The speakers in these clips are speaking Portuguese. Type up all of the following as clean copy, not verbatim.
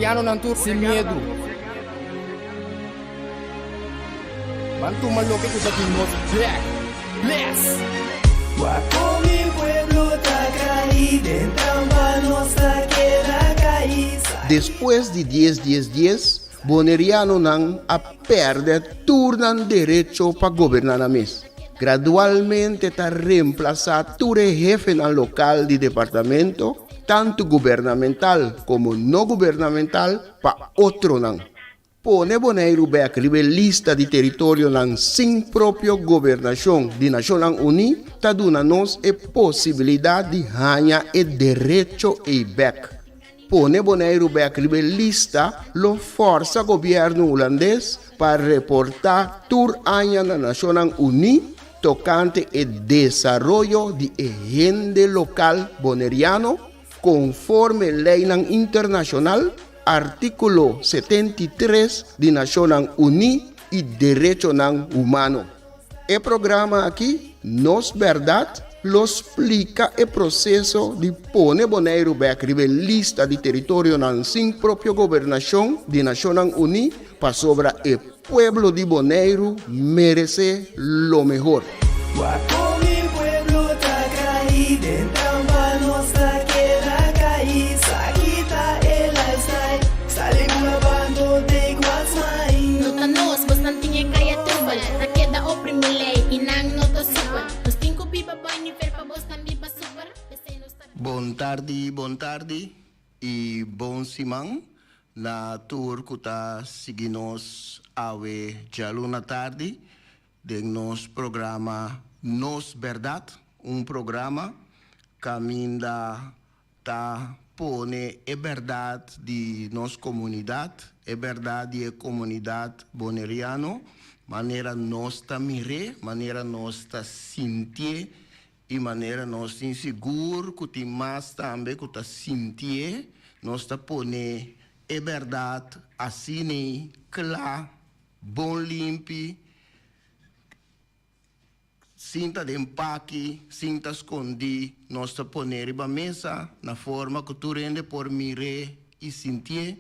Boneriano nantur sin miedo. Bantu malo que kusa nos black. Bless. Guapo mi pueblo está caído, en trampa nuestra queda caída. Después de 10, Boneriano nan a perder turnan derecho para gobernar a mes. Gradualmente está reemplazado todo jefe en el local de departamento, tanto gubernamental como no gubernamental, para otro nan. Pone Bonaire back lista de territorio nan sin propio gobernación de Naciones Unidas, ta duna nos e posibilidad de ganhar e derecho e back. Pone Bonaire back lista lo força governo holandês para reportar tur año na Naciones Unidas tocante el desarrollo de agente local boneriano conforme ley internacional artículo 73 de Naciones Unidas y derecho humano. El programa aquí, Nos Verdad, lo explica el proceso de poner Bonaire back lista de territorio sin propia gobernación de Naciones Unidas para sobre el pueblo de Bonaire merece lo mejor. Guapo mi pueblo está caído, en trampa nuestra queda caída. Quita el lifestyle, sale grabando de Guasmay. Nota nos, bastante kaya tubal. Rakeda oprimile, inang noto super. Nos cinco biba boy ni fer pa bostan biba super. Bon tardi e bom simang na tour kuta siginos awe jaluna tarde de nos programa Nos Verdad, programa caminda ta pone e verdad de nos comunidad, e verdad de comunidad boneriano, manera nos ta mire, manera nos ta sentir e maneira nós inseguro que tem mais também que tá sentir nós tá pone é verdade assim nem claro bom limpo sinta de empaque sinta escondi nós tá pone riba mesa na forma que tu rende por mirar e sentir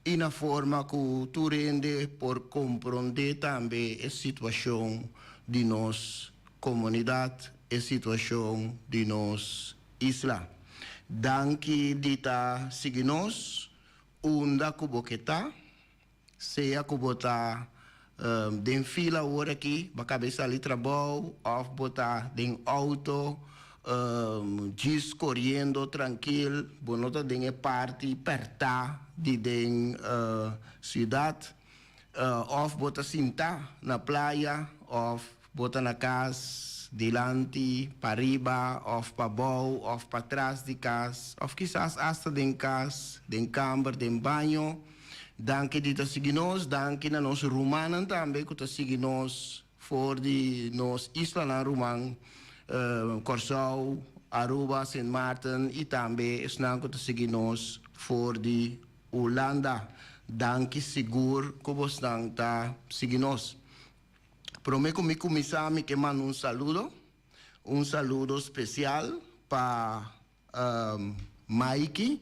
e na forma que tu rende por compreender também a situação de nossa comunidade a situação de nos isla. Danke dita signos, unda kuboqueta, seja kubota den fila hora aqui, ba cabeça ali trabalho, ou botar den auto, diz correndo tranquilo, bonota den parte perta de den cidade, ou bota sinta na praia, ou bota na casa, delante, para arriba, of para bom, of para trás de casa, of quizás hasta de casa, de câmara, de banho. Danke dita signos, danke na nos rumanan também que ta signos for de nos isla na Ruman, Corsau, Aruba, Saint Martin e também esnan que ta signos for de Holanda. Danke seguro que vos nang ta signos. Prometo mi comisami que mando un saludo especial para Mikey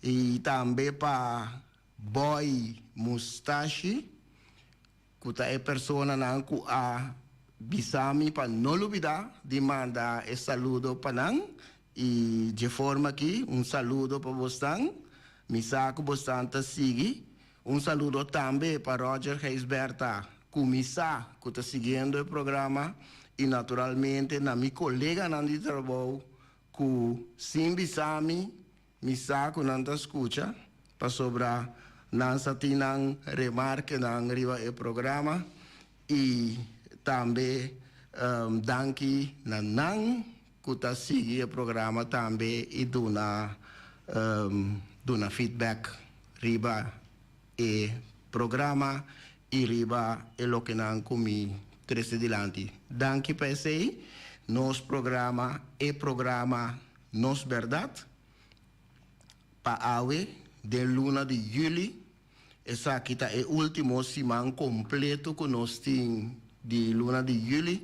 y también para Boy Mustache, que es persona que a bisami para no olvidar de mandar el saludo para nan y de forma aquí un saludo para Bostan, mi saco Bostan ta sigue, un saludo también para Roger Heisberta. Começar que está seguindo o programa e naturalmente na minha colega de trabalho que sim bisami me saco não está escuta para sobrar não se tem remarque não riba o programa e também danke na nan que está seguindo o programa também e dona feedback riba o programa e riba e lo que não comi três dilante. Danke para esse nos programa Nos Verdad para awe de luna de julho essa aqui tá é o último semana completo que nós tem de luna de julho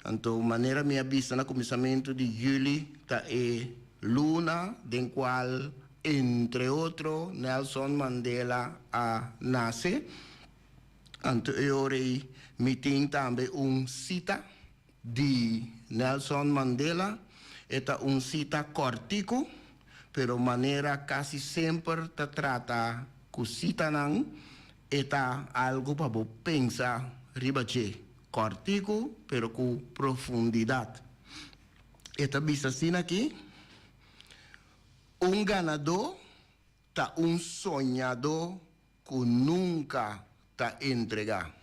então maneira minha vista no começamento de julho tá é luna den qual entre otros, Nelson Mandela nace. Anteriormente, meeting también un cita de Nelson Mandela. Esta un cita cortico, pero manera casi siempre te trata con cita nan. Esta algo para pensar ribache. Cortico, pero con profundidad. Esta vista assim aqui. Un ganador está un soñador que nunca está entrega.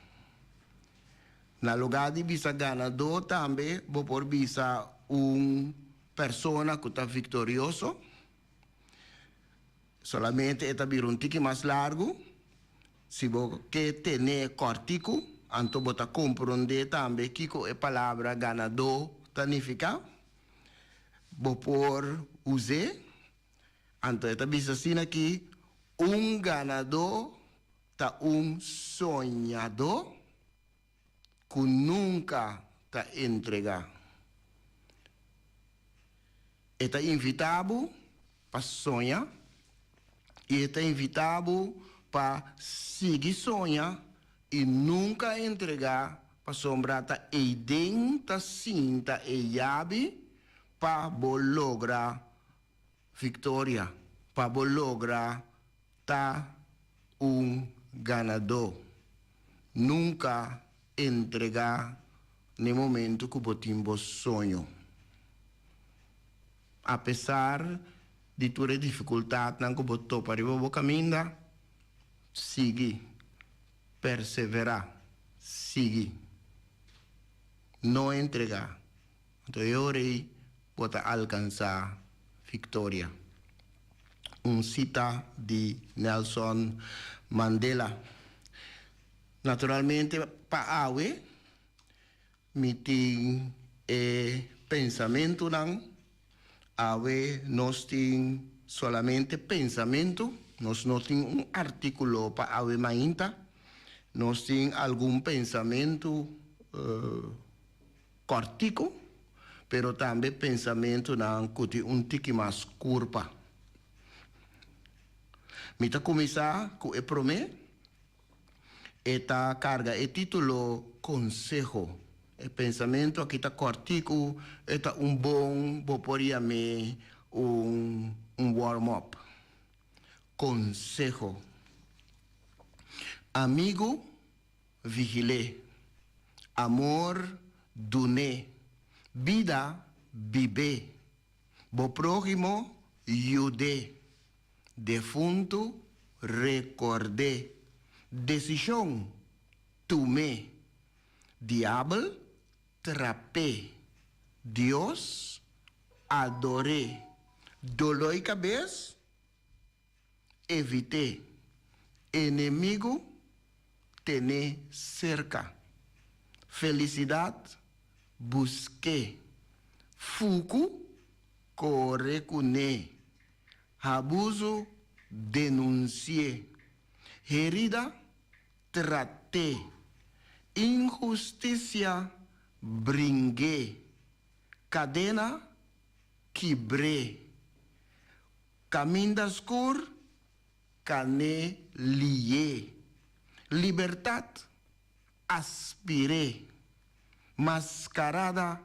Na lugar de visa ganador também, vou por visa persona que está victorioso. Solamente está vir tique mais largo. Se você quer ter cortico, então você compreender também que a palavra ganador significa. Vou por usar. Então, está vista assim aqui, ganador está sonhador que nunca está entregar. Está invitado para sonhar e está invitado para seguir sonhar e nunca entregar para sombrar e dentro cinta e chave para lograr vitória, para lograr ganador. Nunca entregar no momento que você tem sonho. Apesar de toda dificuldade que você topa para o caminho, siga, perseverar, siga, não entregar. Então, eu irei alcançar vitória. Cita de Nelson Mandela. Naturalmente, para awe, meeting pensamento não. Awe nós tem solamente pensamento. Nós não tem artículo para awe mainta. Nós tem algum pensamento cortico. Pero também pensamento não que tique mais curva. Mita começar com o primeiro. Esta carga é título consejo. O pensamento aqui está cortico. Está bom, poderia me warm-up. Consejo. Amigo, vigile. Amor, dune. Vida, vive. Bo próximo, ayude. Defunto, recordé. Decisión, tomé. Diablo, trapé. Dios, adoré. Dolor y cabeza, evité. Enemigo, tené cerca. Felicidad, busqué. Fuku, correcuné. Abuso, denuncié. Herida, traté. Injusticia, brinqué. Cadena, quebré. Caminho escuro, cané, lié. Libertad, aspiré. Mascarada,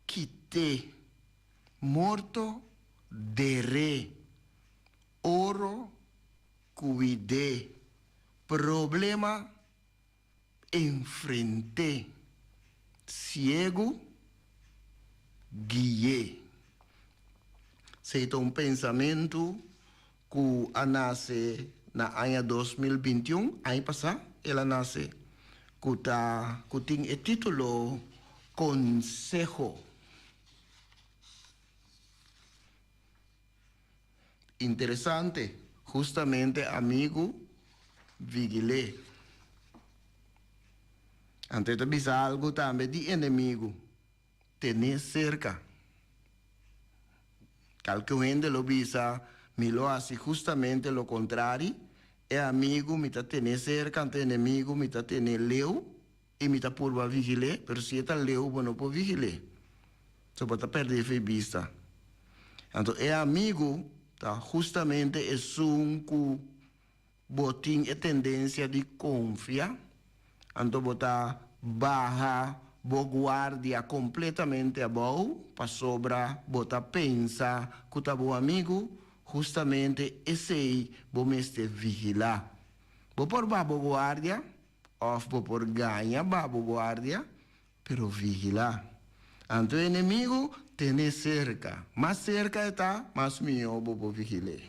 quité. Morto, derré. Oro, cuidé. Problema, enfrenté. Ciego, guié. Seita pensamento que nasce na ano 2021, ano passado, ela nasce que tem o título Consejo. Interessante, justamente amigo vigilé. Antes de avisar algo também de inimigo, tener cerca. Calculando lo visa, me lo hace justamente lo contrario. É amigo, me está tener cerca, ante inimigo, me está tener leu, e me está por vigilar, pero se está leu, não pode vigilar. Só pode perder a vista. Então, é amigo, tá justamente es un que botín e tendência de confiar, então botar baja bo guardia completamente abaixo, para sobra botar pensa que tá bom amigo, justamente esse aí vou mestre vigilar. Vou por babo guardia, ou vou por ganha babo guardia, pero vigilar. Então o inimigo tem cerca, mais cerca está, mais melhor vou vigilar.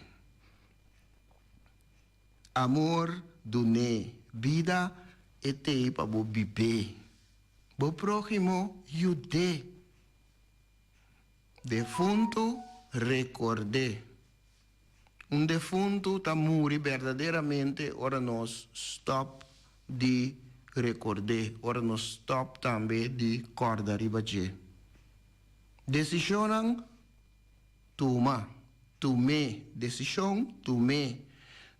Amor do ne, vida ete para bo viver. Bo próximo yude. Defunto recordé. Defunto tá muri verdadeiramente, ora nós stop de recordar, ora nós stop também de corda ribaje. Decisão toma, tomé, decisão tomé.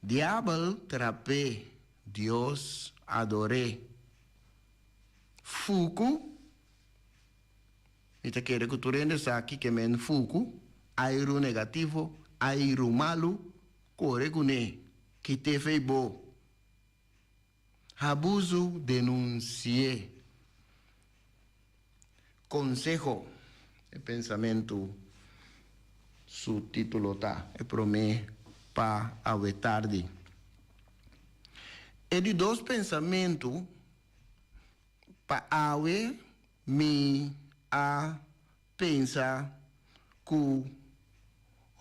Diablo trapé, Deus adoré. Fuku, ita quer que tu rendes aqui que men fuku, airo negativo, airo malo, corregune, que te fez bo. Abuso denuncié. Consejo, el pensamento, su título está, é promé para a tarde. E de dois pensamentos, para awe me a pensar que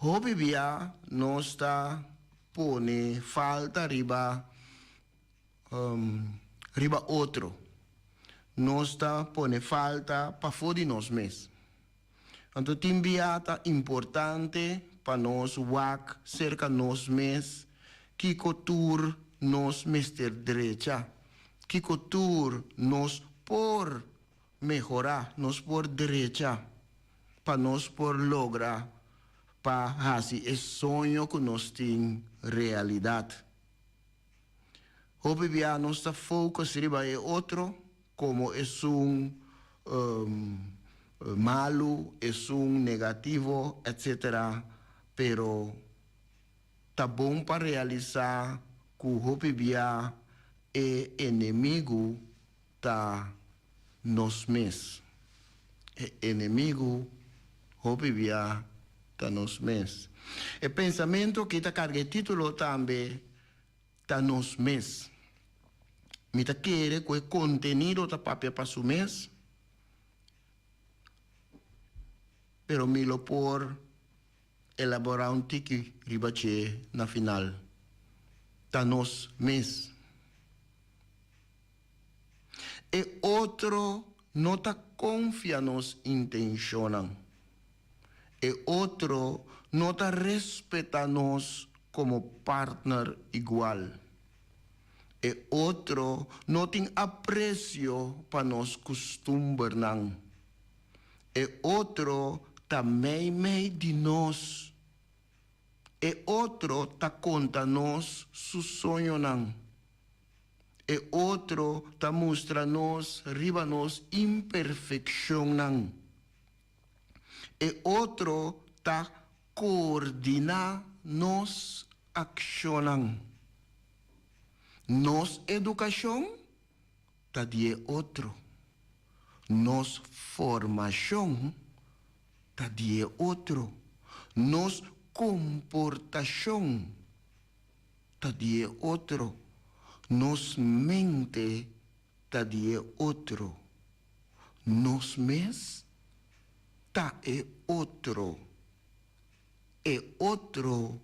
o bebia não está pone falta riba outro. Não está pone falta para fora de nós mesmos. Então, timbiata importante para nós wak cerca nós mesmos que cultura nós mestre direita, que cultura nós por mejorar, nós por direita, para nós por lograr, para fazer esse sonho que nós temos realidade. Hoje via nossa focus riba é outro, como é malo, é negativo, etc. Pero tá bom para realizar que o hoje via é inimigo da nós mesmos. É inimigo hoje via da nós mesmos. O pensamento que está carregado título também da nós mesmos. Me tá querer que o contenido da papel para o mês, pero me lo por elaborar tiki ribache na final. Da nós mesmos. E outro não tá confia nos intencionam. E outro não tá respeita nós como partner igual. E outro não tem aprecio para nós costumes não. E outro também meio de nós. E outro tá conta nós su sonho não. E outro tá mostra nós riba nós imperfeição não. E outro tá coordenar nos ação. Nos educação tá de outro. Nos formação tá de outro. Nos comportação tá de outro. Nos mente tá de outro. Nos mes tá é outro. E outro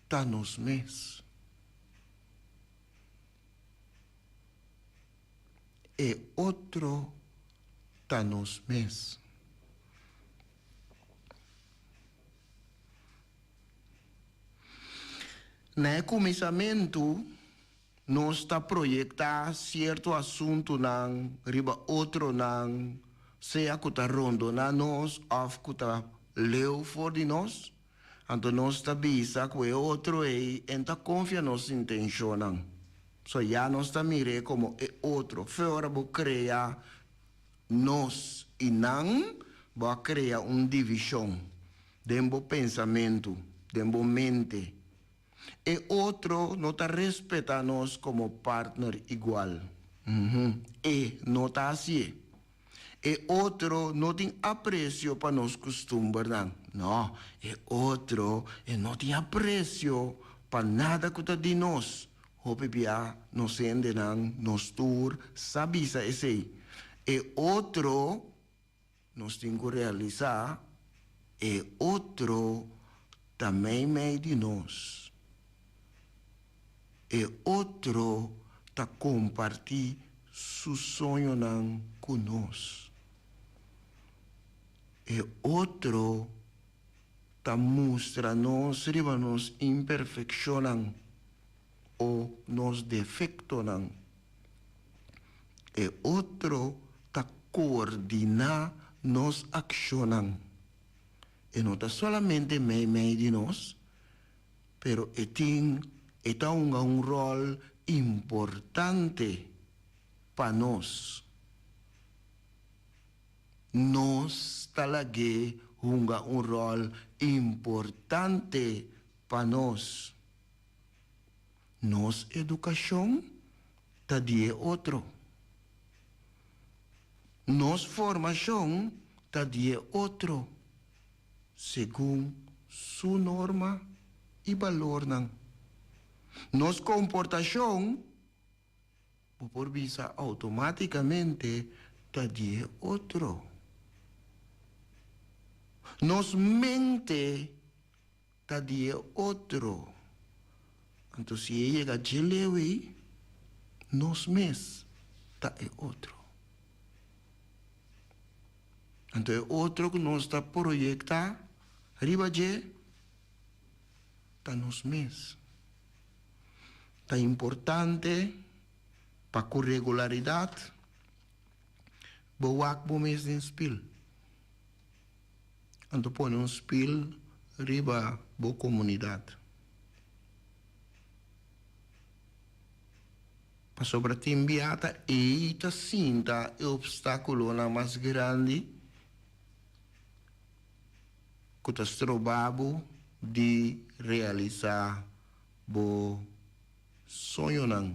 tá nos mes. E outro tá nos mes. No começamento, nós está projetar certo assunto não, riba outro não, seja que está rondo na nós, ou que está leu for de nós, então nós está bisa que é outro e então confia nos intenção não. So já nós está mire como é outro, fora vou criar nós e não, vou criar divisão. dembo pensamento, dembo mente. E otro no te respeta nos como partner igual. E no está así. E otro no tiene aprecio para nos costumbres. No, e otro no tiene aprecio para nada que te nos. Hopipia nos endenan, nos tour, sabisa ese. E otro nos tiene que realizar. E otro também meio de nós. E outro tá compartilhar seu sonho conosco. E outro tá mostra nós riba nos imperfeição ou nos defeitos. E outro tá coordenar nos ações. E não está solamente meio de nós, pero tem um rol importante para nós. Nós talagé um rol importante para nós. Nos educação tá de outro. Nos formação tá de outro. Segundo sua norma e valor. Nos comportação, por visa automaticamente, está de outro. Nos mente, está de outro. Então, se chega a Gelewi, nos mes, está de outro. Então, é outro que nós está projetando. Arriba je, está nos mes. Está importante para com regularidade. Boak bo mes em spil. Então põe spil riba bo comunidade. Para sobre timbiata e ta sinta o obstáculo na mais grande. Que está trovado de realizar o sonho.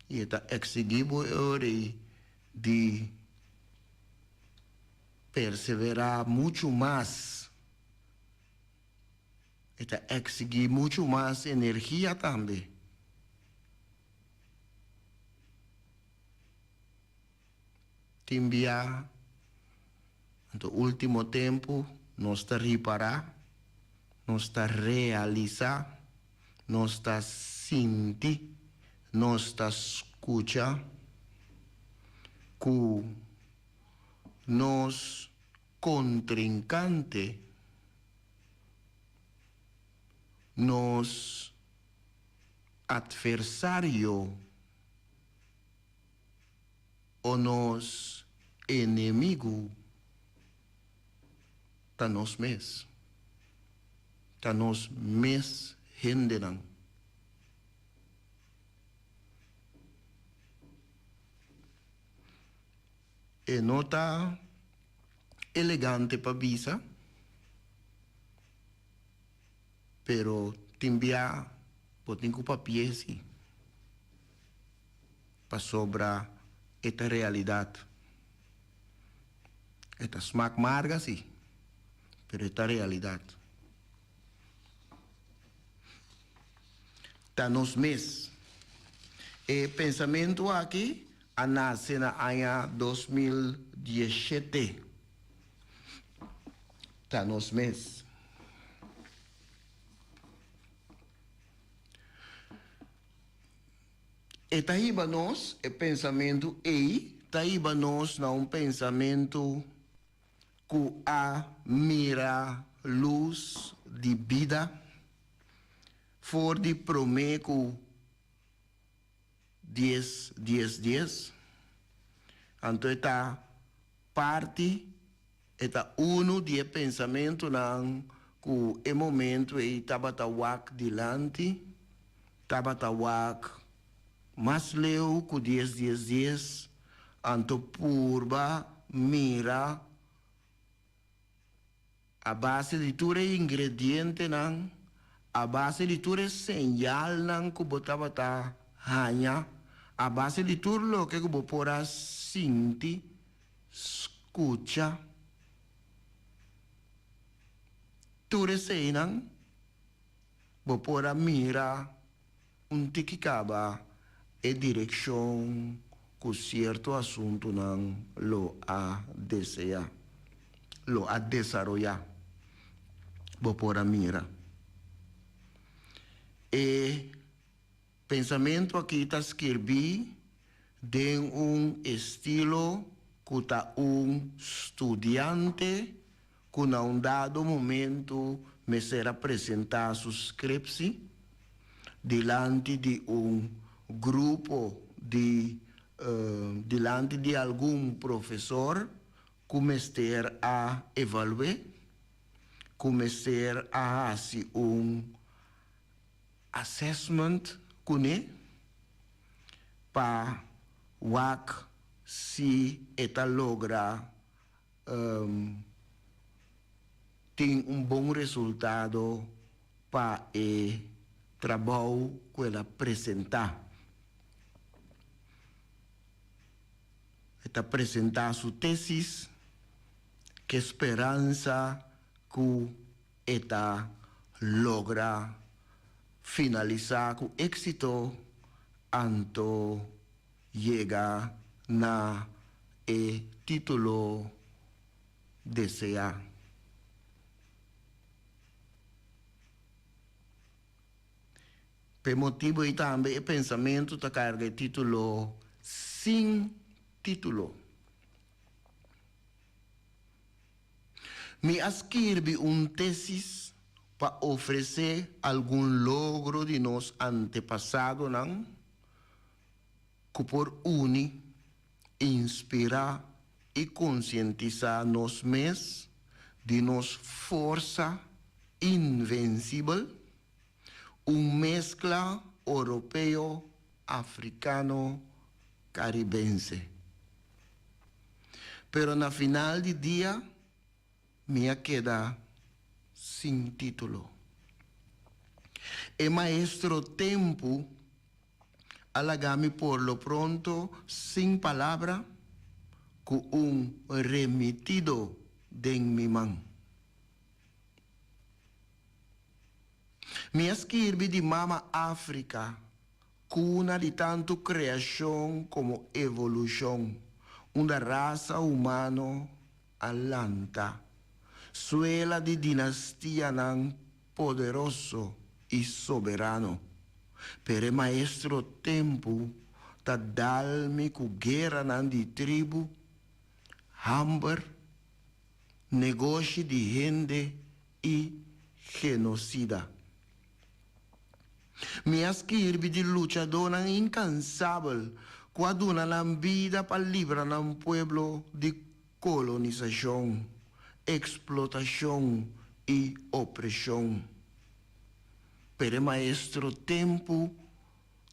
E está exigindo de perseverar muito mais. Está exigindo muito mais energia também. Te enviar. No último tempo, nós está reparar, nós está realizar, nós está sentir, nós está escutar, que nós contrincante, nós adversário ou nós inimigo tá nos mes hendenan. E nota elegante para visa, pero timbia potinho papel si para sobra esta realidade. Esta smack marga si. Pero esta realidade. Está nos mes. E pensamento aqui, a nasce na ano 2017. Está nos mes. E taíba nós, é pensamento e taíba nós na pensamento que a mira luz de vida for de prometo 10. Então, esta parte, esta de pensamento que é momento e tabatawak dilante, tabatawak mas leu que 10. Então, purba mira a base de ture ingrediente nan, a base de ture señal nan que botaba ta hanya, a base de tur lo que bo pora sinti, escucha, ture seinan, bo pora mira, un tikikaba e direction cu cierto asunto nan lo a desea, lo a desarrollar, bo pora mira. E pensamento aqui está escrevi de estilo que está estudante que num dado momento me será apresentar su scripsi delante de grupo de delante de algum professor começar a evaluar, começar a fazer assessment kune pa wak si eta logra tem bom resultado para o trabalho que ela apresentar. Eta apresentar sua tesis, que esperança que eta logra finalizar com éxito anto llega na título desear. Por motivo e também o pensamento da carga título sem título. Me escrevi tesis para oferecer algum logro de nos antepassados, não? Que por inspirar e conscientizar nos mesmos de nos força invencível, mescla europeu, africano, caribense. Pero na final de dia, me queda sem título. E maestro tempo, alagami por lo pronto, sem palavra, com remitido de mi mão. Me escrevi de Mama África, cuna de tanto criação como evolução, uma raça humana alanta, suela de dinastia nan poderoso e soberano. Per maestro tempo, ta dalmi cu guerra nan di tribu, hamber, negócio de gente e genocida. Me escrevi de luchador incansável, quando na vida para livrar um pueblo de colonização, explotação e opressão. Pero maestro tempo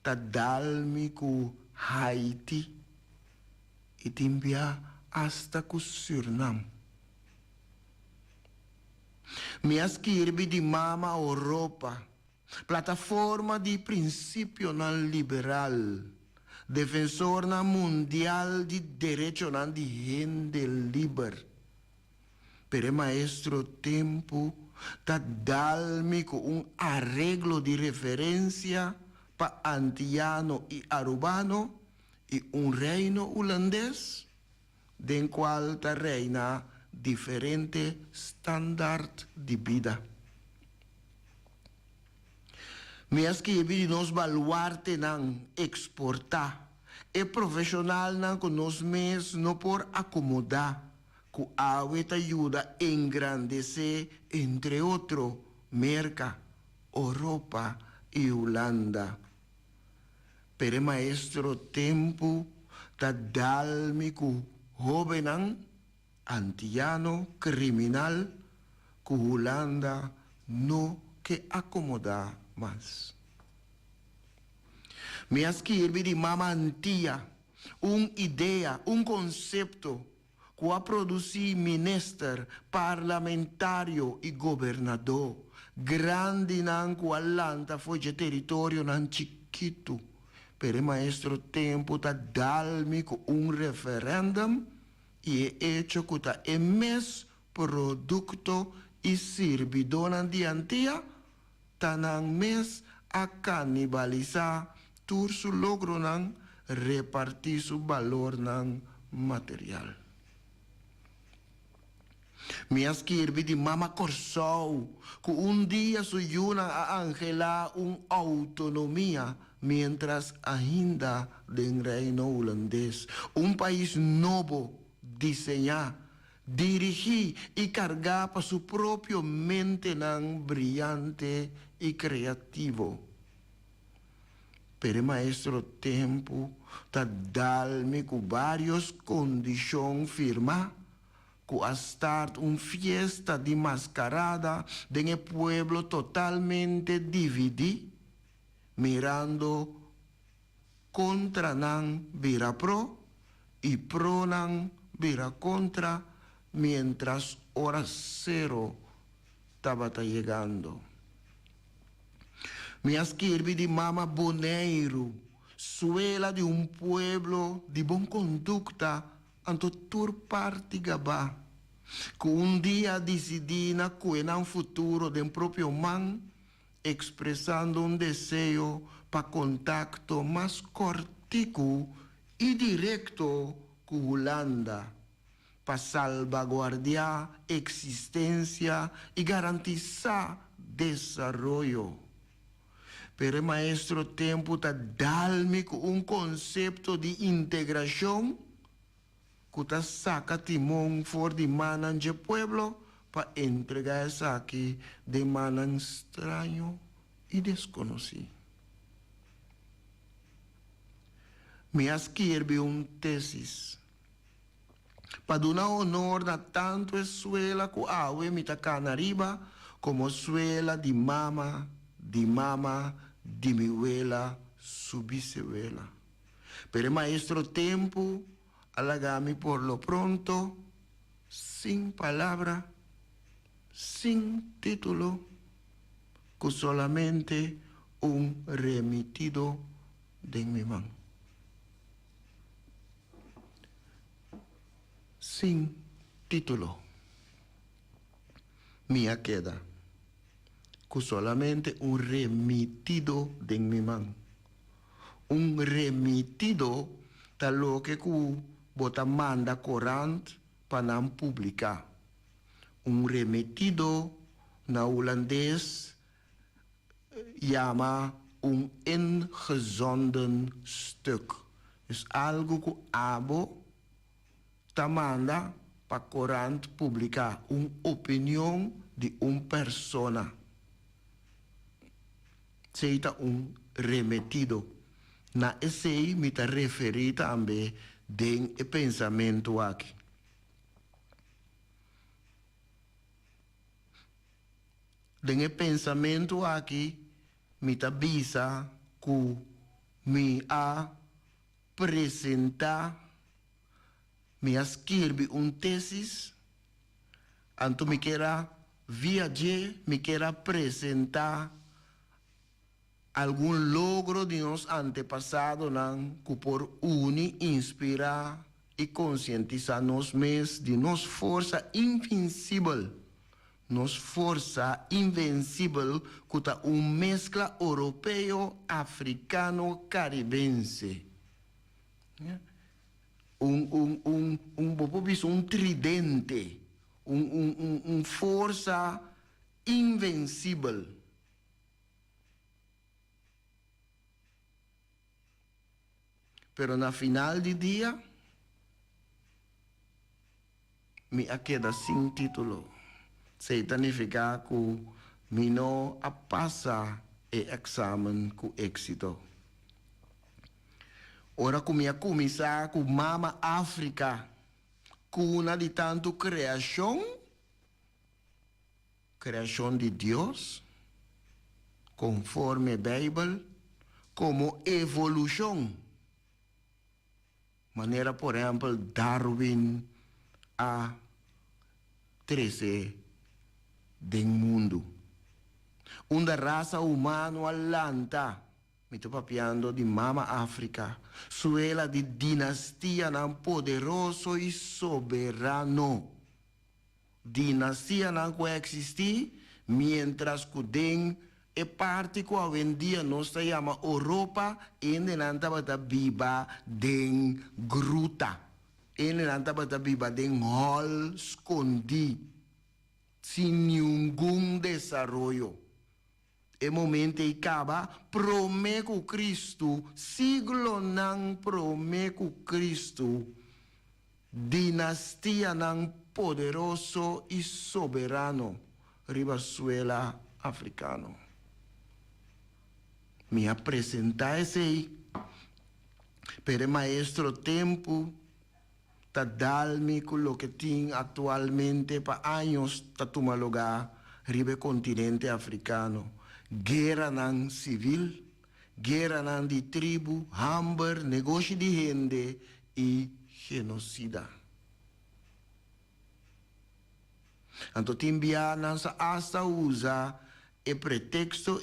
ta dalmi ku Haiti e timbia hasta ku Suriname. Me escrevi de Mama Europa, plataforma de princípio nan liberal, defensor na mundial de direito nan de gente liber. Pero maestro tempo ta dalmi com arreglo de referência para antiano e arubano e reino holandês, den qual ta reina diferente standard de vida. Mas que de nos baluarte nan exportar e profissional nan que nos mes no por acomodar que a ajuda a engrandecer entre outro Merca, Europa e Holanda. Per maestro tempo ta dalmi ku jovenan antiano criminal que Holanda no que acomodar mais. Me escrevi de Mama Antia, ideia, conceito que a produzir minister, parlamentario e governador. Grande nan que Atlanta foi de território nan chiquito. Pero maestro tempo ta dalmi com referendum e é hecho que ta emes produto e servido nan diantia ta nan mes a canibalizar tur su logro nan repartir su valor nan material. Minhas kirby di Mama Corsou, que dia suyuna a Angela autonomia, mientras ainda del reino holandês, país novo, diseñar, dirigir e cargar para su propio mente nan brillante e creativo. Pero maestro tempo ta dalme com várias condições firma que a start fiesta de mascarada de pueblo totalmente dividido, mirando contra nan vira pro y pro nan vira contra, mientras hora cero estaba llegando. Minhas kirby de Mama Boneiro, suela de pueblo de boa conduta, anto tur parte gabá, que dia decidina cuidar um futuro de próprio man, expressando desejo para contacto mais cortico e direto com Holanda, para salvaguardar existência e garantizar desenvolvimento. Pero maestro tempo ta dalme com conceito de integração que ta saca timão for de manan de pueblo para entregar essa aqui de manan estranho e desconhecido. Me escrevi tesis para dar honor a tanto escuela que awe me ta canariba como escuela de mama, de mi abuela, su bisabuela. Pero maestro tempo, halagame por lo pronto, sin palabra, sin título, que solamente remitido de mi mano. Sin título. Mía queda. Que solamente remitido de mi mano. Remitido tal lo que bota manda corant para publicar. Remitido na holandês llama ingezonden stuk. Es algo que abo ta manda para corant publicar opinião de persona. Seita remetido. Na esse me está referindo também de pensamento aqui. De pensamento aqui me está bisa que me apresentar, me escrever tesis, anto me queira viajar, me queira apresentar algum logro de nos antepassados que por inspirar e conscientizar nos mesmos de nos força invencível, nos força invencível que está mescla europeu, africano, caribense. Tridente, força invencível. Pero na final de dia, me queda sem título. Significa que me não passa o exame com êxito. Ora que me começar com Mama África, cuna de tanto criação de Deus, conforme a Bíblia, como evolução. Maneira, por exemplo, Darwin a 13 del mundo. Una raza humana alanta, mi sto papiando di Mama Africa, suela di dinastia nan poderoso e soberano. Dinastia nan può existir, mientras que den e parte que hoje em dia nós chamamos Europa, e não estava viva den gruta, e não estava viva den hall escondi, sem nenhum desenvolvimento. E momento e acaba, promete Cristo, siglo não promete Cristo, dinastia não poderoso e soberano, riba africano. Me apresentar esse pero maestro tempo ta dalmi con lo que tin actualmente pa años ta toma lugar ribe continente africano. Guerra nan civil, guerra nan di tribu, hambre, negocio di gente e genocida. Anto timbia nan sa hasta usa e pretexto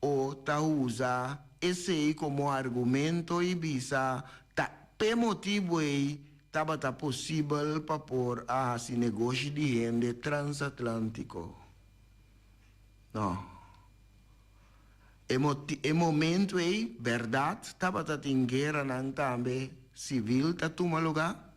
o ta usa esse como argumento e bisa ta pe motivo taba ta possível para por a si negócio de gente transatlântico. Não. E momento verdade, taba ta in guerra nan tambe civil ta tuma lugar,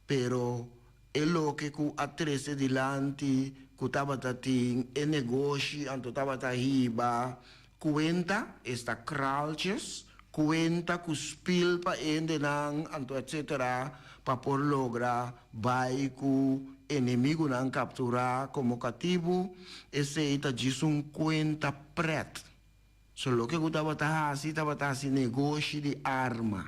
pero e lo que cu atrese dilanti, cu taba ta tin e negócio, anto taba ta hiba, cuenta esta kraltjes, cuenta cu spil pa ende nang, anto etc. pa por logra, vai cu inimigo nang capturar como cativo, esse ita jisun cuenta pret. Solo que tava hasi negócio de arma.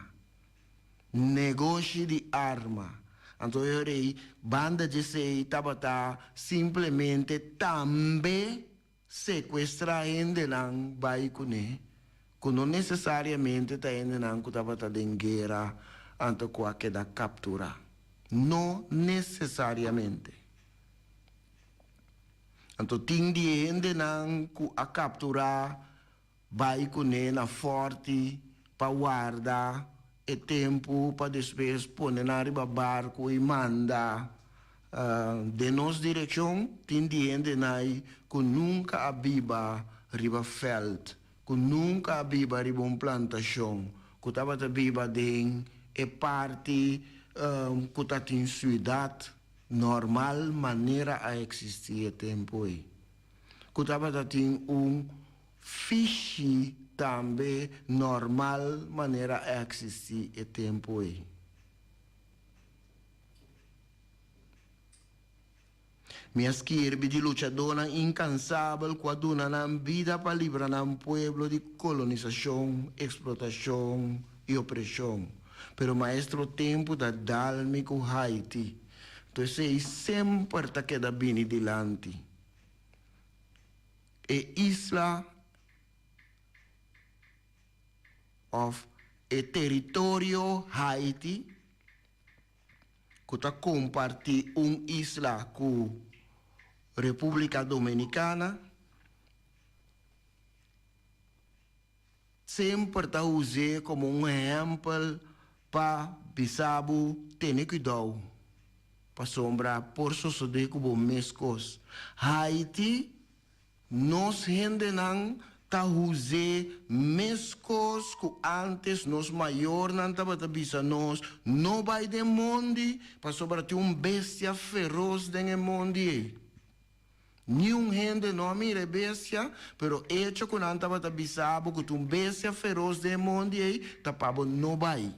Negócio de arma. Então eu rei, banda de sei tava simplesmente também sequestrar gente não vai com não necessariamente tá ainda não que tava em guerra anto qualquer da captura. Não necessariamente. Então tem de gente não a capturar vai com na forte para guardar e tempo para depois pôr na riba barco e manda de nossa direção tem gente que nunca abiba riba feld, que nunca abiba riba plantação, que estava abiba den e parte que está em cidade normal maneira a existir tempo aí, que estava em fiche também normal maneira a existir e tempo aí. Minha esquerda de lutadora incansável que dona na vida para livrar um povo de colonização, explotação e opressão. Pero maestro tempo da dalmi com Haiti, então sempre está queda bem dilante. E isla of e território Haiti que está compartir isla com República Dominicana sempre está usando como exemplo para Bissau ter cuidado para sombra por suceder com mescos. Haiti nós gente não ta usando mescos que antes nos maior não estava bisa nós não vai de mundo para sobra ter bestia feroz de mundo. Nenhum gente não mira bestia, pero hecho que não estava bisabo que tu bestia feroz de mundo tapava não vai.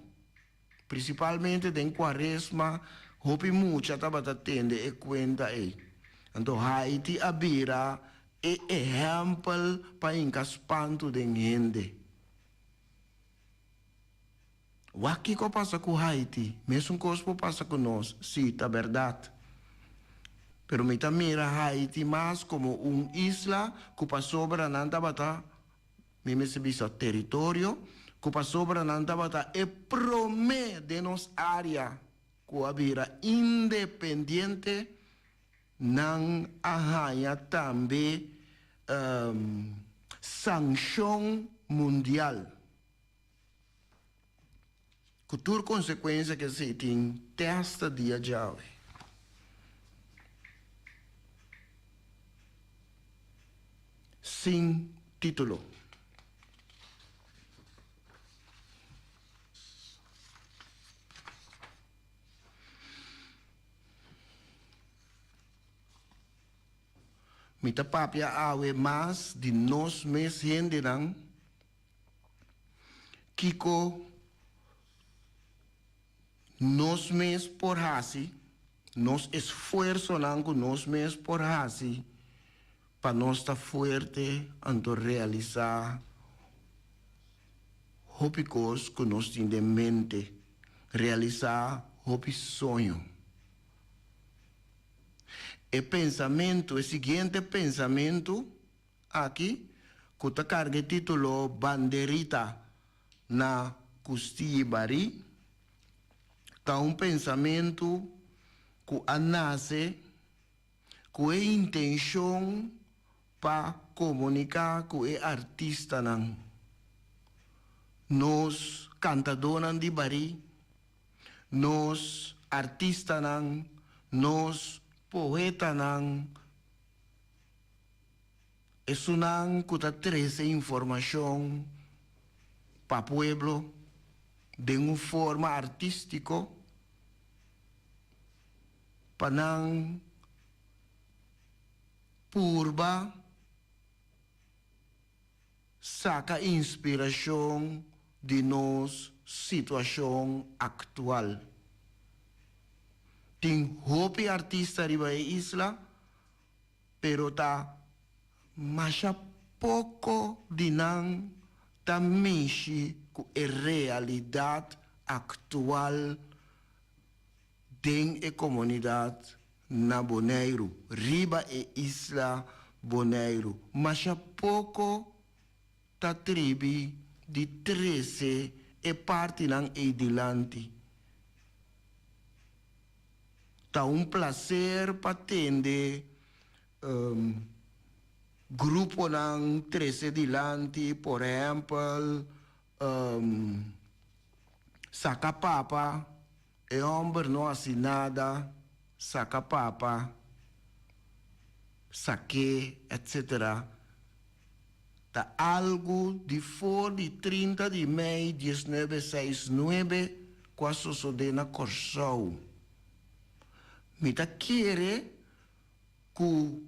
Principalmente em quaresma, hopi mucha estava tendo e conta então Haiti abira e exemplo para encaspanto de gente. O que passa com Haiti? Mesmo coisa passa com nós, sim, é verdade. Pero me mira Haiti mais como isla que passou para não tabata, me se bisa território, que passou para não tabata e promete de nos área Coabira independente não arranha também sanção mundial. Cultura consequência que se tem testa dia de hoje. Sem título. Mita papia awe mas de nos mes henderang kiko nos mes por hasi nos esfuerzo nango nos mes por hasi para nós estar fuerte ando realizar hobicos que nós temos em mente, realizar hobby sonho. O pensamento, o seguinte pensamento aqui, que está carga título Banderita na Custibari, está pensamento que nasce com a intenção para comunicar com o artista. Nós, cantadores de Bari, nós, artistas, nós, poeta nang isso nang kuta treze informação para pueblo de uma forma artístico para nang purba saca inspiração de nos situação atual. Tem hopi artista riba e isla, pero ta masha pouco de não ta mexe com a realidade atual da comunidade na Bonaire, riba e isla Bonaire. Masha pouco ta tribi de 13 e parte não é dilante. Tá prazer para atender grupo ng 13 dilante, por exemplo, Sacapapa, e homem não assinada, Sacapapa, Saque, etc. Tá algo de fora de 30 de maio de 1969, com a Sosodena Corsou. Mita quer que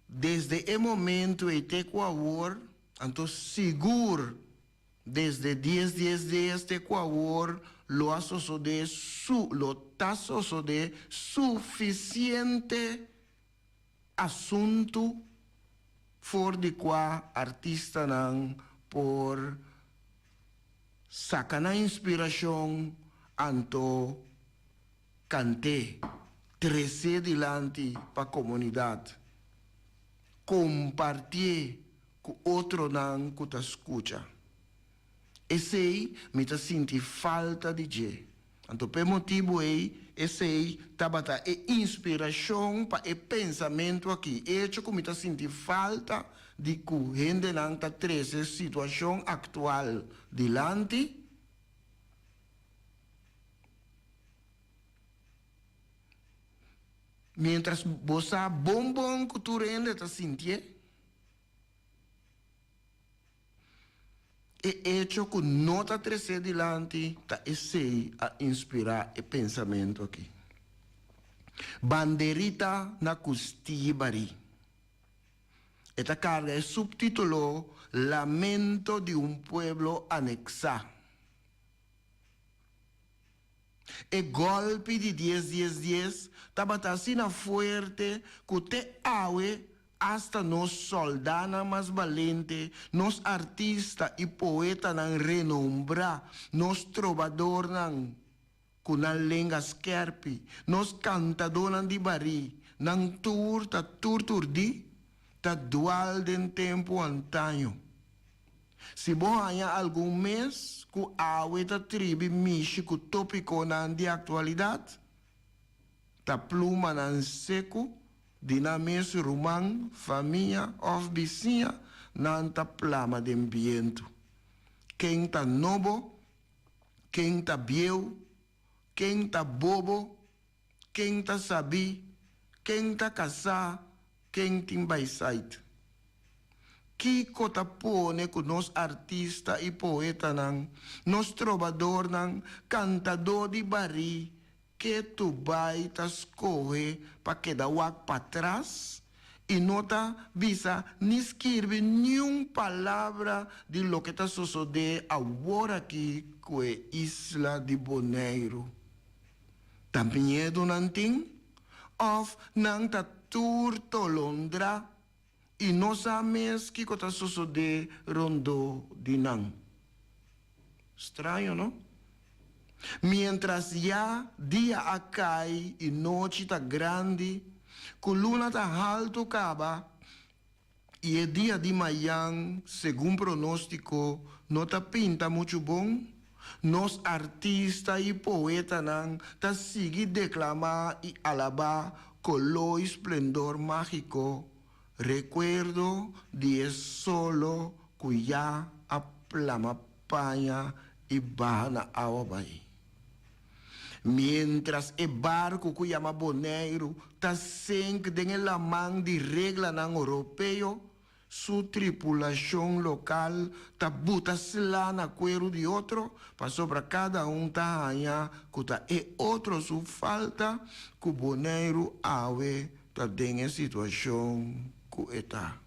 desde o momento até agora, então seguro, desde 10 dias até agora, lo tá suficiente assunto for de qual artista não por sacar inspiração anto cante. Trazer dilante para a comunidade, compartilhar com outro não que te escuta. Esse aí me está sentindo falta de jeito. Então, por motivo aí, esse aí está batendo inspiração para o pensamento aqui. É que me está sentindo falta de que a gente não está trazendo a situação atual dilante. Mientras você bombom que tu ainda está sentindo, é hecho que não está trazendo dilante, está esse a inspirar o pensamento aqui. Banderita na Custibari. Esta carga é subtítulo Lamento de um pueblo anexado. E golpe de 10 estava assim forte que te awe hasta nos soldados mais valentes, nos artistas e poetas não renombrar, nos trovadores não com a língua skerpi, nos cantadores de Bari, não turdi, tá dual de tempo antanho. Se você há algum mês que a awe da tribo mexe com o tópico de atualidade, ta pluma nan seco, dinames rumang, família of vizinha, nan ta plama de ambiente. Quem ta nobo, quem ta bieu, quem ta bobo, quem ta sabi, quem ta casa, quem tem baisait. Kiko ta pone com nos artista e poeta nang, nos trovador nang, cantador de bari, que tu vai ta escorre pa que da wak pa trás, e nota visa ni escreve nenhuma palavra de lo que ta sucede agora aqui com a isla de Bonaire. Ta medo não tem? Of não ta turto Londra e não sabemos que está sucedendo rondo de não. Estranho, não? Mientras já dia acai e noite está grande, coluna está alto caba e é dia de manhã, segundo pronóstico, não está pinta muito bom. Nos artistas e poetas não tá seguir declamar e alabar color e esplendor mágico. Recuerdo de solo cuya a plama paña e baja na agua bai. Mientras el barco que llama Bonaire tá sempre en la mão de regla nan europeo, su tripulación local ta buta na cuero de otro, pasó para cada ta allá, que e otro su falta, que Bonaire ave ta den situación que está.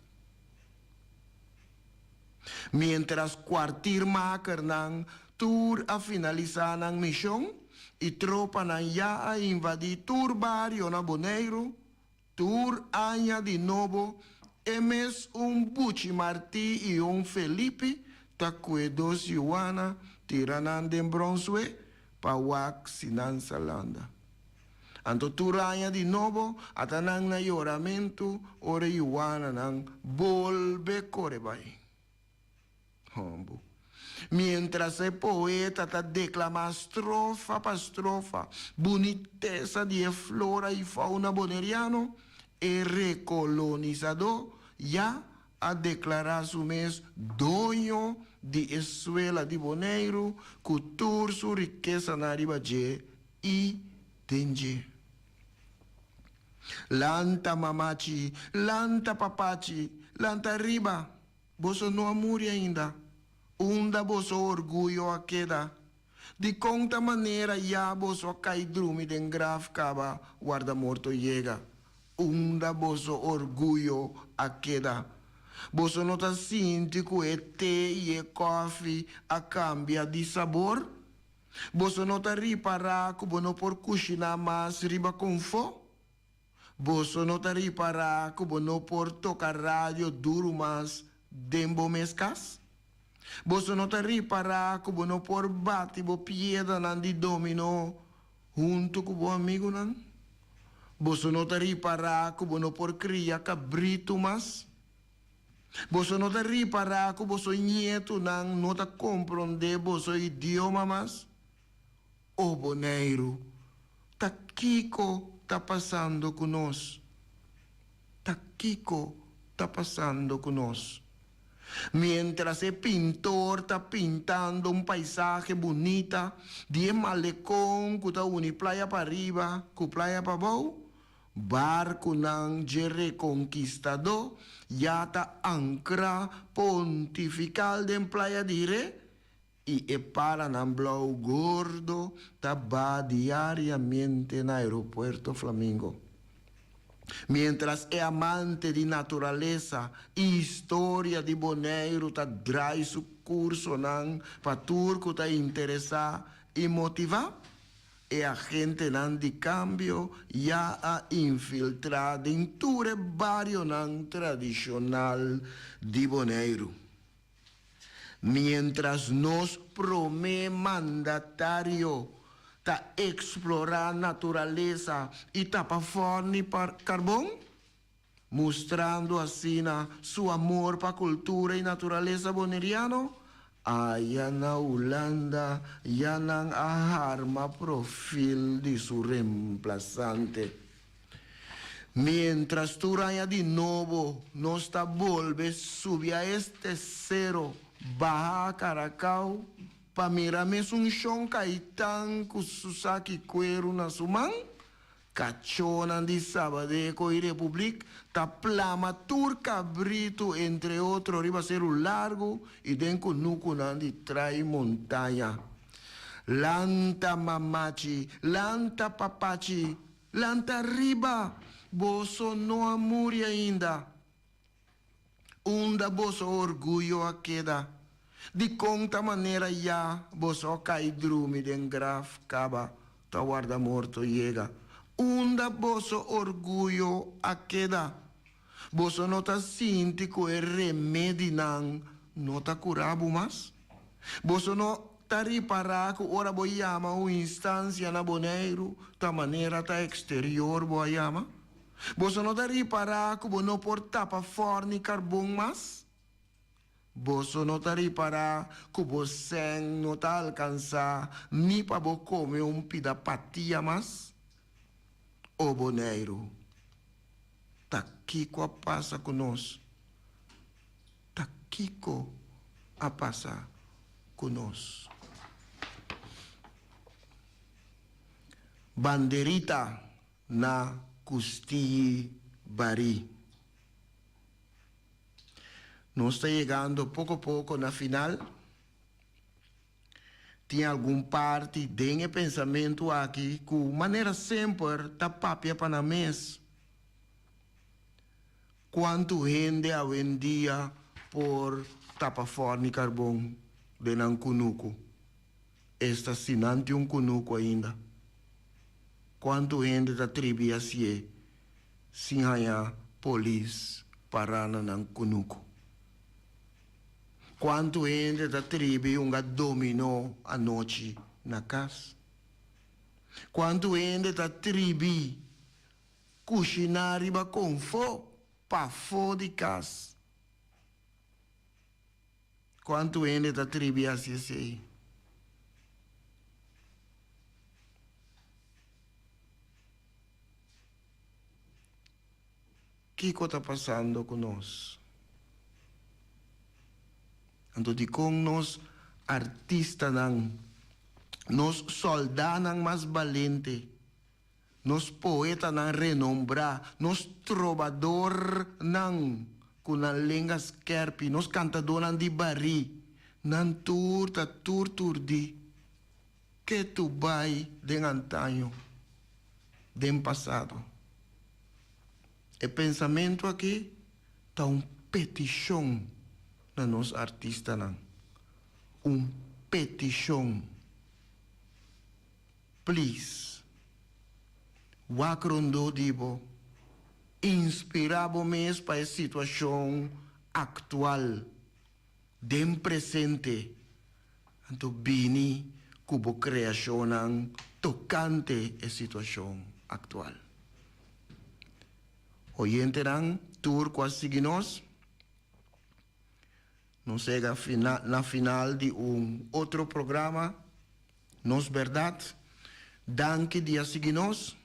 Mientras quartiermaker nan tour a finalizar nan misión, y tropa nan ya a invadir tour barrio na Bonaire, tour aña de novo, emes Bucci Martí y Felipe, ta dos Joana, tiranan de Brunswick, pa wak Sinanzalanda. Anto turaña de novo, atanan na lloramento, ore Joana nan volve corebay. Hombo. Mientras el poeta ta declama estrofa pa estrofa, boniteza de flora y fauna boneriano, el recolonizador ya a declarar su mes dueño de escuela de Bonaire, cultura su riqueza na ribaje y denje. Lanta mamachi, lanta papachi, lanta riba, boso no amuri ainda, unda boso orgulho a queda. De conta maneira ya boso cai drumi den graf caba, guarda morto llega. Unda boso orgulho a queda. Boso não tá sinti que o té e o coffee a cambia de sabor? Boso não tá reparar que o não por cozinhar mais riba com fo? Boso não tá reparar que o não por tocar rádio duro mais dembo mescas? Boso não tá reparar que o não por bate bo pieda nan de domino junto com o amigo nan? Boso não tá reparar que o não por cria cabrito mas? Boso não tá reparar que boso nieto não tá compreender boso idioma mas? O Bonaire, tá Kiko tá passando conosco. Tá Kiko tá passando conosco. Mientras el pintor está pintando un paisaje bonita, de malecón que está uni playa para arriba, que playa para abajo, barco nan de reconquistador, ya está ancra pontifical de playa dire, y el para nan blau gordo, está va diariamente en aeropuerto Flamingo. Mientras el amante de naturaleza y historia de Bonaire ta drai su curso nan pa turco ta interesa y motiva, e a gente nan de cambio ya a infiltrado en ture barrio nan tradicional de Bonaire. Mientras nos promete mandatario ta explorar naturaleza y tapa forni para carbón, mostrando así su amor para cultura y naturaleza boneriano, Allá na Holanda, ya nan arma perfil de su reemplazante. Mientras tú raya de nuevo, no está vuelve, sube a este cero, baja a Caracao, pa mirarme un chon caitán con su saki cuero na su man, cachonan de Sabadeco y Republic, ta plama turca brito, entre otros, arriba ser un largo, y den con nucunan de trae montaña. Lanta mamachi, lanta papachi, lanta arriba, boso no amuri ainda. Unda boso orgullo a queda. Di conta maneira ya, boso cai drumi den graf caba, ta guarda morto llega. Unda boso orgullo a queda. Boso no ta sinti ko e remedi nan, no ta curabu mas. Boso no ta ripara ko ora bo yama o instancia na boneiro, ta maneira ta exterior bo yama. Boso no ta ripara ko bo no porta pa forni carbon mas. Boso no ta ripara ko bo sen no ta alcança ni pa bo come un pida patia mas. O boneiro, tá Kiko a passa conosco. Tá Kiko a passar conosco. Banderita na Custi Bari. Nós está chegando pouco a pouco na final. Tem algum parte de pensamento aqui que maneira sempre tá papia para na mesa. Quanto gente hoje em dia por tapa forni carbon de nan kunuku. Esta sinante um kunuku ainda. Quanto gente da tribo assim sem haya polis para nan kunuku. Quanto gente da tribo unga dominou a noite na casa. Quanto gente da tribo cozinhar com fogo para fora de casa. Quanto gente da tribo assim. O que está passando conosco? Então, de com nós artistas, nós soldados mais valentes, nós poetas renombrar, nós trovadores com a língua esquerpe, nós cantadores de bari, nan tur di, que tu vai de antanho, de passado. E pensamento aqui está petição na nos artista petição. Please, wakrondo dibo, inspirabo mes para a situação actual, dem presente, anto bini kubo criação tocante a situação actual. Oyente tour quase seguinos. Nos chega na final de outro programa, Nos Verdade. Danke dia seguinos.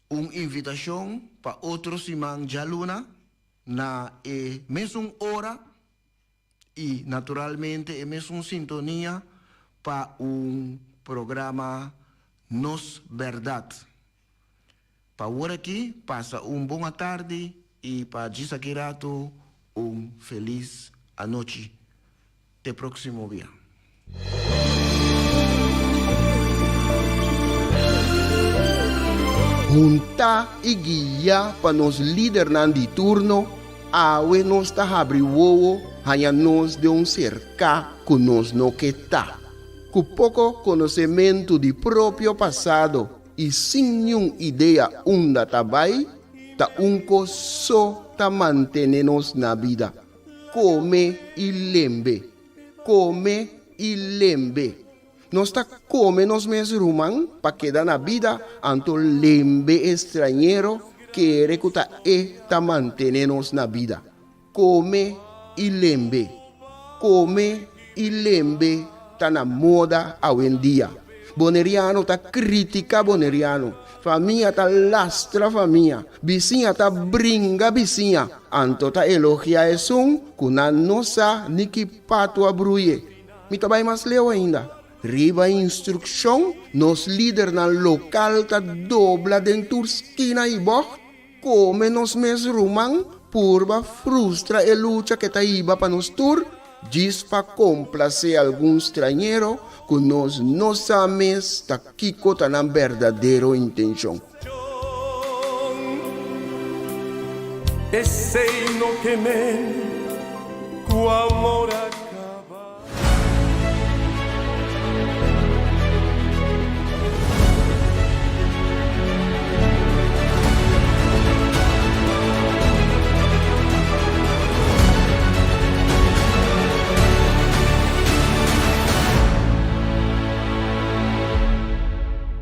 Invitação para outro Simão Jaluna na mesma hora e naturalmente mesma sintonia para programa Nos Verdade. Para hoje aqui, passa boa tarde e para Gisakirato feliz noite. Até próximo dia. Junta e guia para nos líder de turno, awe nos ta abri wowo, hanya nos de cerca que nos no que tá. Com pouco conhecimento de próprio passado e sem nenhuma ideia onde tabai, ta só ta mantenernos na vida. Come e lembre. Come e lembre. Nós ta come nos mes rumang pa quedar na vida anto lembre estrangeiro que recuta ta mantenernos na vida. Come e lembre. come e lembe tá na moda hoje em dia. Boneriano tá critica boneriano. Família tá lastra família. Vizinha tá brinca vizinha. Anto tá elogia é som, kuna nossa niki pato a bruie. Mi tá vai mais leu ainda. Riba instrução, nos líder na local tá dobla dentro esquina e boh. Come nos mes rumang, purba frustra e lucha que tá iba pa nos tur. Diz pa complacer algum estrangeiro, que nós não sabemos tá kiko tá na verdadeira intenção. E sei no que men, cu amor